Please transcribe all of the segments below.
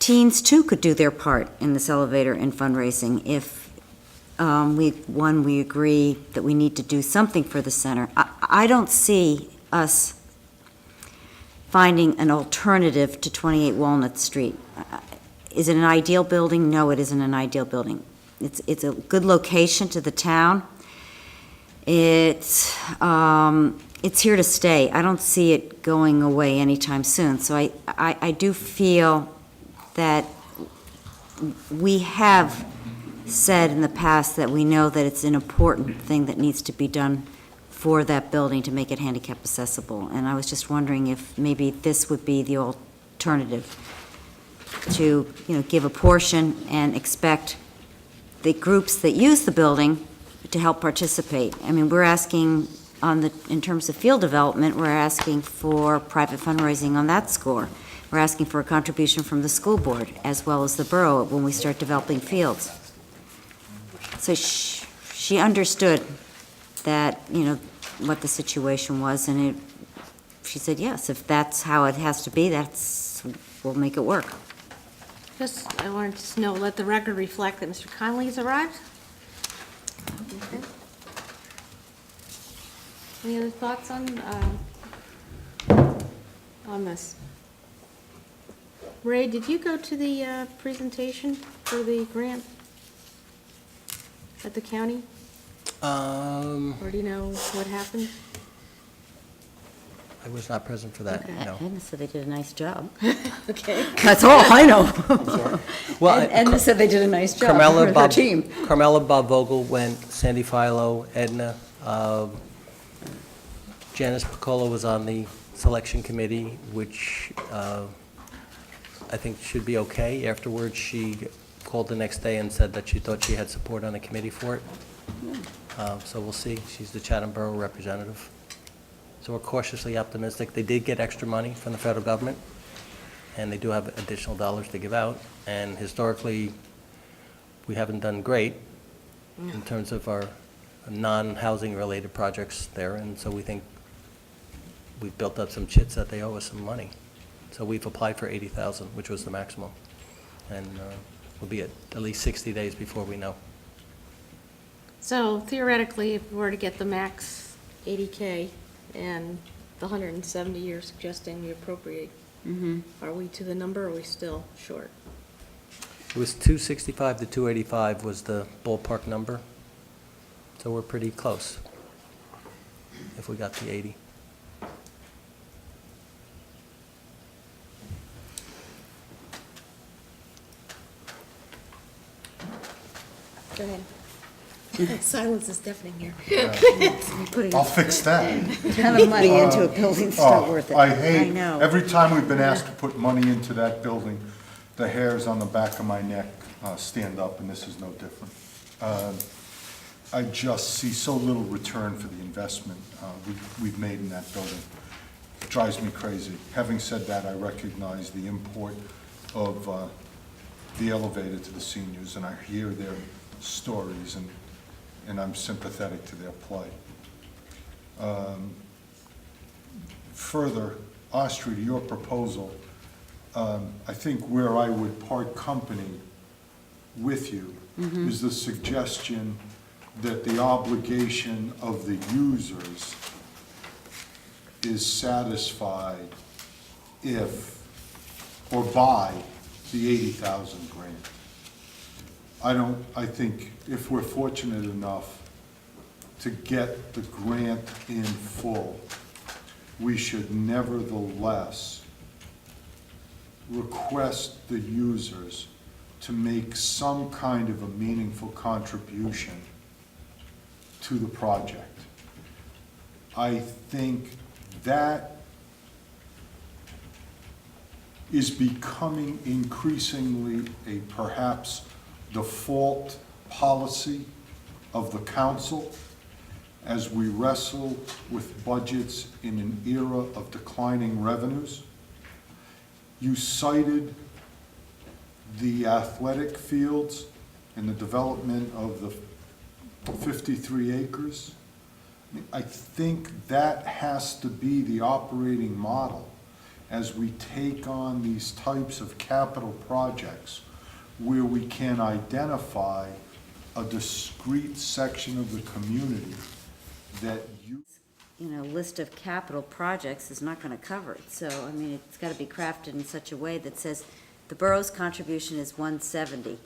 teens too could do their part in this elevator in fundraising if we agree that we need to do something for the center. I don't see us finding an alternative to 28 Walnut Street. Is it an ideal building? No, it isn't an ideal building. It's a good location to the town. It's here to stay. I don't see it going away anytime soon. So I do feel that we have said in the past that we know that it's an important thing that needs to be done for that building to make it handicap accessible. And I was just wondering if maybe this would be the alternative to, give a portion and expect the groups that use the building to help participate. I mean, we're asking in terms of field development, we're asking for private fundraising on that score. We're asking for a contribution from the school board as well as the borough when we start developing fields. So she understood that, what the situation was, and she said, yes, if that's how it has to be, we'll make it work. I wanted to know, let the record reflect that Mr. Connolly has arrived. Okay. Any other thoughts on this? Ray, did you go to the presentation for the grant at the county? Or do you know what happened? I was not present for that, Okay. no. Edna said they did a nice job. Okay. That's all I know. Well, Edna said they did a nice job Carmela, with her team. Carmela, Bob Vogel went, Sandy Philo, Edna, Janice Piccolo was on the selection committee, which I think should be okay. Afterwards, she called the next day and said that she thought she had support on the committee for it. So we'll see. She's the Chatham Borough representative. So we're cautiously optimistic. They did get extra money from the federal government, and they do have additional dollars to give out. And historically, we haven't done great in terms of our non-housing related projects there, and so we think we've built up some chits that they owe us some money. So we've applied for $80,000, which was the maximum, and we'll be at least 60 days before we know. So theoretically, if we were to get the max 80K and the 170 you're suggesting we appropriate, are we to the number, or are we still short? It was 265 to 285 was the ballpark number, so we're pretty close if we got the 80. Go ahead. Silence is deafening here. Putting I'll fix that. a ton of money into a building's not worth it. I hate, know. every time we've been asked to put money into that building, the hairs on the back of my neck stand up, and this is no different. I just see so little return for the investment we've made in that building. It drives me crazy. Having said that, I recognize the import of the elevator to the seniors, and I hear their stories, and I'm sympathetic to their plight. Further, Austria, to your proposal, I think where I would part company with you is the suggestion that the obligation of the users is satisfied if, or by, the 80,000 grant. I think if we're fortunate enough to get the grant in full, we should nevertheless request the users to make some kind of a meaningful contribution to the project. I think that is becoming increasingly a perhaps default policy of the council as we wrestle with budgets in an era of declining revenues. You cited the athletic fields and the development of the 53 acres. I think that has to be the operating model. as we take on these types of capital projects where we can identify a discrete section of the community that list of capital projects is not going to cover it. So, I mean, it's got to be crafted in such a way that says the borough's contribution is 170.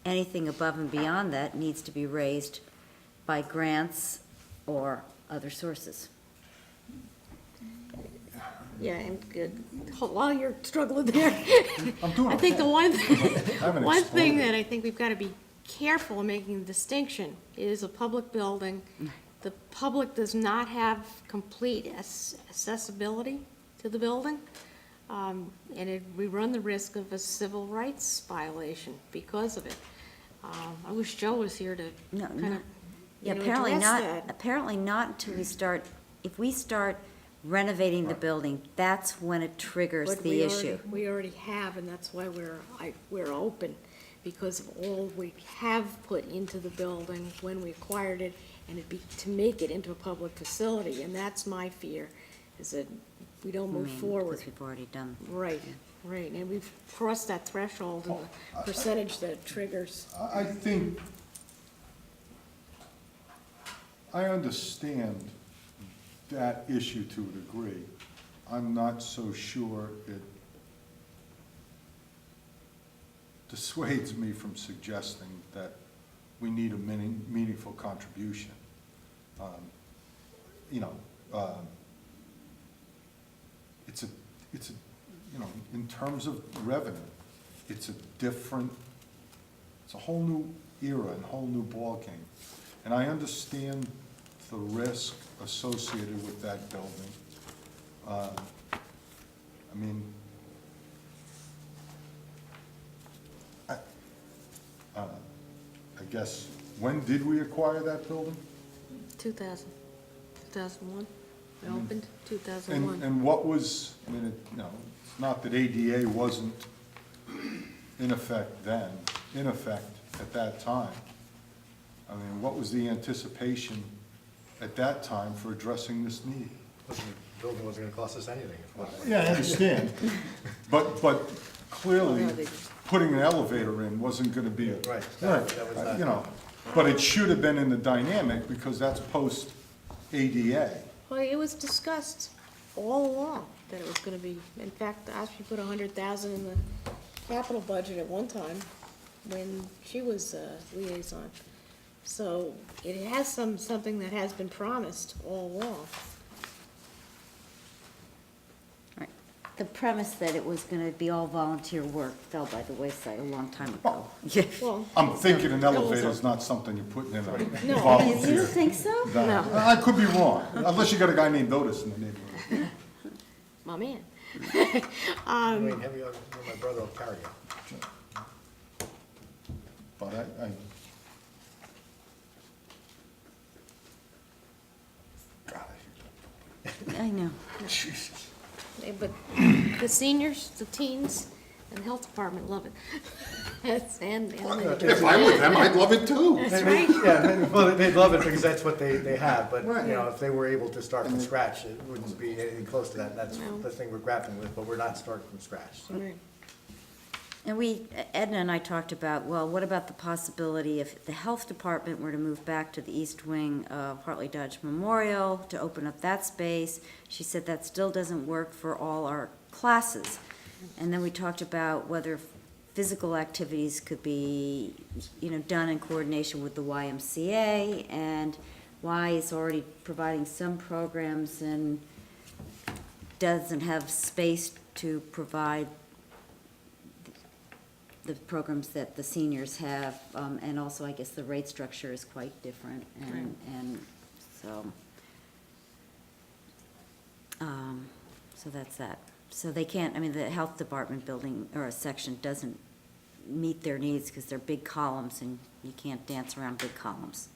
Anything above and beyond that needs to be raised by grants or other sources. Yeah, and good. While you're struggling there, I'm doing I think okay. the one, haven't one thing exploded. that I think we've got to be careful in making the distinction is a public building. The public does not have complete accessibility to the building. We run the risk of a civil rights violation because of it. I wish Joe was here to No, kind no. of, Yeah, you know, apparently address not, that. apparently not until if we start renovating the building, that's when it triggers But the issue. We already have, and that's why we're open, because of all we have put into the building when we acquired it, and it'd be to make it into a public facility, and that's my fear, is that we don't move forward. Because we've already done. Right, right, and we've crossed that threshold and the percentage that it triggers. I think, I understand that issue to a degree. I'm not so sure it dissuades me from suggesting that we need a meaningful contribution. It's a, in terms of revenue, it's a whole new era and whole new ballgame. And I understand the risk associated with that building. I guess, when did we acquire that building? 2001, it opened 2001. And what was, it's not that ADA wasn't in effect then, in effect at that time. I mean, what was the anticipation at that time for addressing this need? The building wasn't going to cost us anything. Yeah, I understand. But clearly, putting an elevator in wasn't going to be. Right. Right, That was not- you know, but it should have been in the dynamic because that's post ADA. Well, it was discussed all along that it was gonna be, in fact, I actually put 100,000 in the capital budget at one time when she was liaison. So it has something that has been promised all along. Right. The premise that it was going to be all volunteer work fell by the wayside a long time ago. Yeah. Well, I'm thinking an elevator is not something you're putting in a You volunteer. don't think so? No. I could be wrong, unless you got a guy named Otis in the neighborhood. my man. I mean, heavy, my brother will carry it. But God, I know. Jesus. But the seniors, the teens, and the health department love it. And If I were them, I'd love it too. That's right. Yeah, well, they'd love it because that's what they have, but, Right. if they were able to start from scratch, it wouldn't be anything close to that. That's No. the thing we're grappling with, but we're not starting from scratch. So. Right. And Edna and I talked about, well, what about the possibility if the health department were to move back to the east wing of Hartley Dodge Memorial to open up that space? She said that still doesn't work for all our classes. And then we talked about whether physical activities could be, done in coordination with the YMCA, and Y is already providing some programs and doesn't have space to provide the programs that the seniors have, and also, I guess, the rate structure is quite different, and so, so that's that. So they can't, the health department building, or a section, doesn't meet their needs, because they're big columns, and you can't dance around big columns.